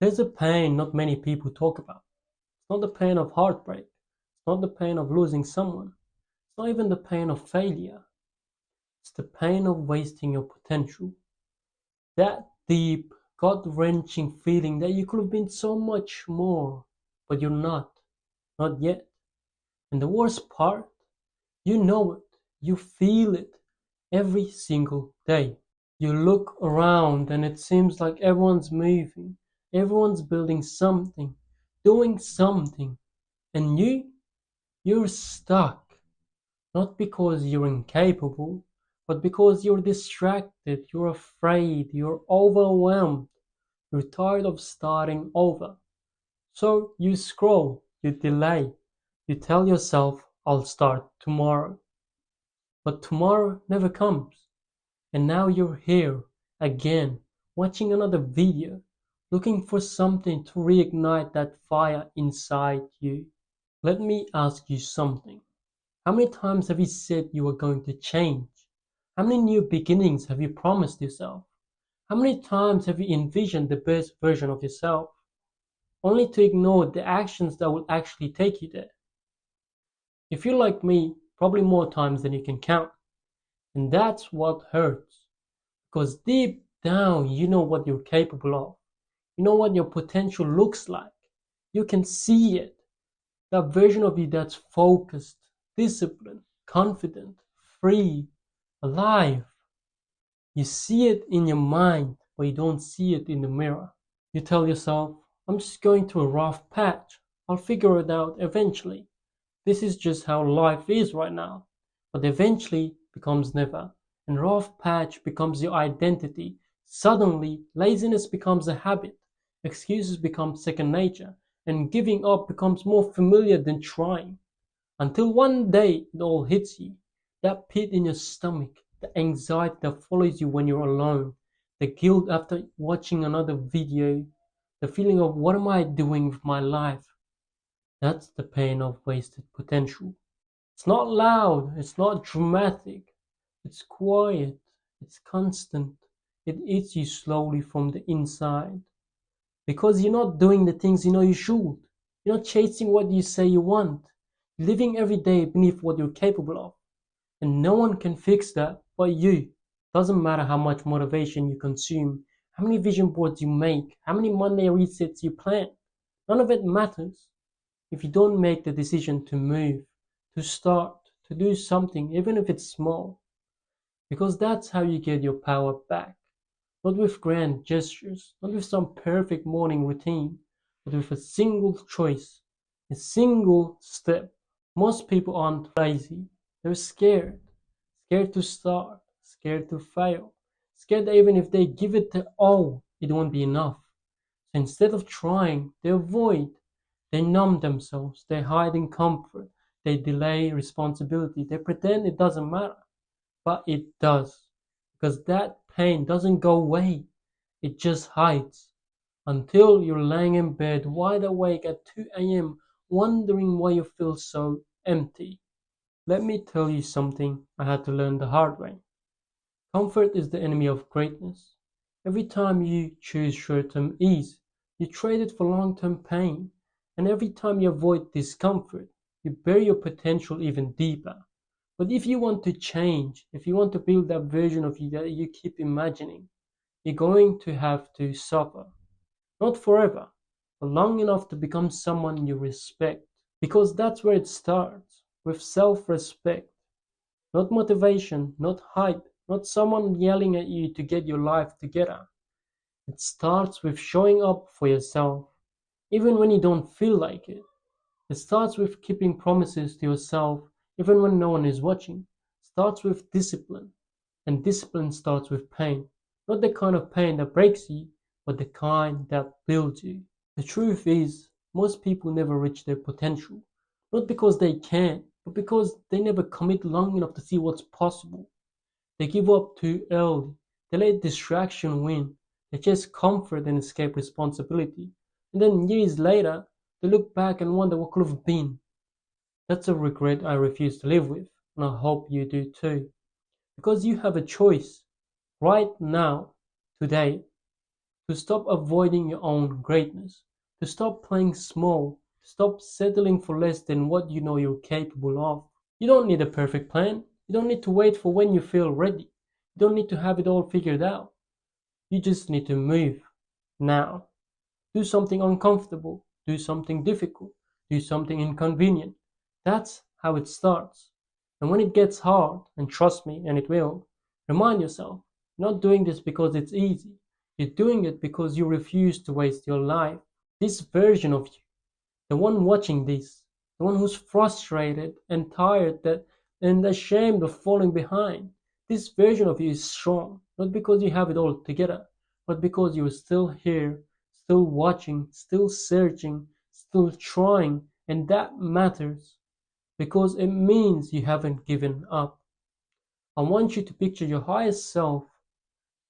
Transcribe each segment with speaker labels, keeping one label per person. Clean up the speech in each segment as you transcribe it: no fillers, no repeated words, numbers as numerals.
Speaker 1: There's a pain not many people talk about. It's not the pain of heartbreak. It's not the pain of losing someone. It's not even the pain of failure. It's the pain of wasting your potential. That deep, gut-wrenching feeling that you could have been so much more, but you're not. Not yet. And the worst part, you know it. You feel it every single day. You look around and it seems like everyone's moving, everyone's building something, doing something, and you're stuck. Not because you're incapable, but because you're distracted, you're afraid, you're overwhelmed, you're tired of starting over. So you scroll, you delay, you tell yourself, I'll start tomorrow. But tomorrow never comes. And now you're here again, watching another video, looking for something to reignite that fire inside you. Let me ask you something. How many times have you said you were going to change? How many new beginnings have you promised yourself? How many times have you envisioned the best version of yourself, only to ignore the actions that will actually take you there? If you're like me, probably more times than you can count. And that's what hurts. Because deep down, you know what you're capable of. You know what your potential looks like. You can see it. That version of you that's focused, disciplined, confident, free, alive. You see it in your mind, but you don't see it in the mirror. You tell yourself, I'm just going through a rough patch. I'll figure it out eventually. This is just how life is right now. But eventually becomes never. And rough patch becomes your identity. Suddenly, laziness becomes a habit. Excuses become second nature. And giving up becomes more familiar than trying. Until one day it all hits you. That pit in your stomach, the anxiety that follows you when you're alone, the guilt after watching another video, the feeling of what am I doing with my life? That's the pain of wasted potential. It's not loud, it's not dramatic, it's quiet, it's constant. It eats you slowly from the inside. Because you're not doing the things you know you should. You're not chasing what you say you want. You're living every day beneath what you're capable of. And no one can fix that but you. Doesn't matter how much motivation you consume, how many vision boards you make, how many Monday resets you plan. None of it matters if you don't make the decision to move, to start, to do something, even if it's small. Because that's how you get your power back. Not with grand gestures, not with some perfect morning routine, but with a single choice, a single step. Most people aren't lazy, they're scared. Scared to start, scared to fail, scared that even if they give it their all, it won't be enough. So instead of trying, they avoid, they numb themselves, they hide in comfort, they delay responsibility, they pretend it doesn't matter. But it does, because that pain doesn't go away, it just hides. Until you're laying in bed wide awake at 2 a.m. wondering why you feel so empty. Let me tell you something I had to learn the hard way. Comfort is the enemy of greatness. Every time you choose short-term ease, you trade it for long-term pain. And every time you avoid discomfort, you bury your potential even deeper. But if you want to change, if you want to build that version of you that you keep imagining, you're going to have to suffer. Not forever, but long enough to become someone you respect. Because that's where it starts, with self-respect. Not motivation, not hype, not someone yelling at you to get your life together. It starts with showing up for yourself, even when you don't feel like it. It starts with keeping promises to yourself, even when no one is watching. It starts with discipline, and discipline starts with pain. Not the kind of pain that breaks you, but the kind that builds you. The truth is, most people never reach their potential. Not because they can't, but because they never commit long enough to see what's possible. They give up too early. They let distraction win. They chase comfort and escape responsibility. And then years later, they look back and wonder what could have been. That's a regret I refuse to live with, and I hope you do too. Because you have a choice right now, today, to stop avoiding your own greatness, to stop playing small, to stop settling for less than what you know you're capable of. You don't need a perfect plan. You don't need to wait for when you feel ready. You don't need to have it all figured out. You just need to move now. Do something uncomfortable. Do something difficult. Do something inconvenient. That's how it starts. And when it gets hard, and trust me, and it will, remind yourself, you're not doing this because it's easy. You're doing it because you refuse to waste your life. This version of you, the one watching this, the one who's frustrated and tired and ashamed of falling behind. This version of you is strong, not because you have it all together, but because you're still here, still watching, still searching, still trying, and that matters because it means you haven't given up. I want you to picture your highest self,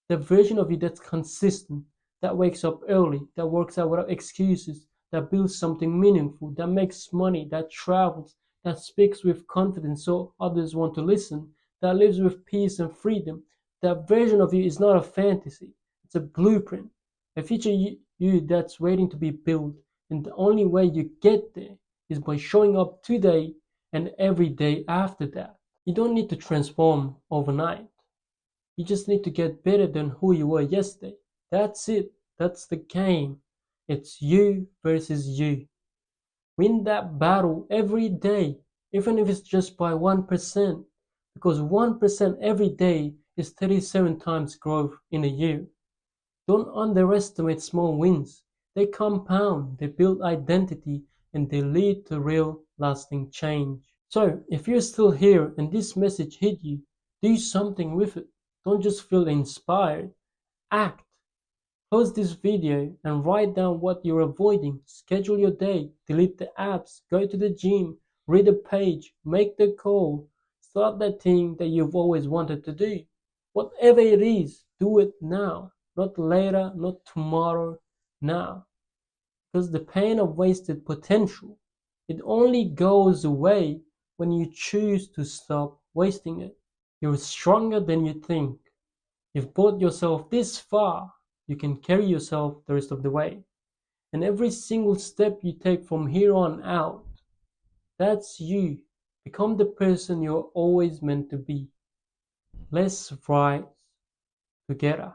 Speaker 1: the version of you that's consistent, that wakes up early, that works out without excuses, that builds something meaningful, that makes money, that travels, that speaks with confidence so others want to listen, that lives with peace and freedom. That version of you is not a fantasy, it's a blueprint, a future you that's waiting to be built. And the only way you get there is by showing up today and every day after that. You don't need to transform overnight. You just need to get better than who you were yesterday. That's it. That's the game. It's you versus you. Win that battle every day, even if it's just by 1%. Because 1% every day is 37 times growth in a year. Don't underestimate small wins. They compound, they build identity, and they lead to real lasting change. So, if you're still here and this message hit you, do something with it. Don't just feel inspired. Act. Pause this video and write down what you're avoiding. Schedule your day. Delete the apps. Go to the gym. Read a page. Make the call. Start that thing that you've always wanted to do. Whatever it is, do it now. Not later, not tomorrow, now. Because the pain of wasted potential, it only goes away when you choose to stop wasting it. You're stronger than you think. You've brought yourself this far. You can carry yourself the rest of the way. And every single step you take from here on out, that's you. Become the person you're always meant to be. Let's rise together.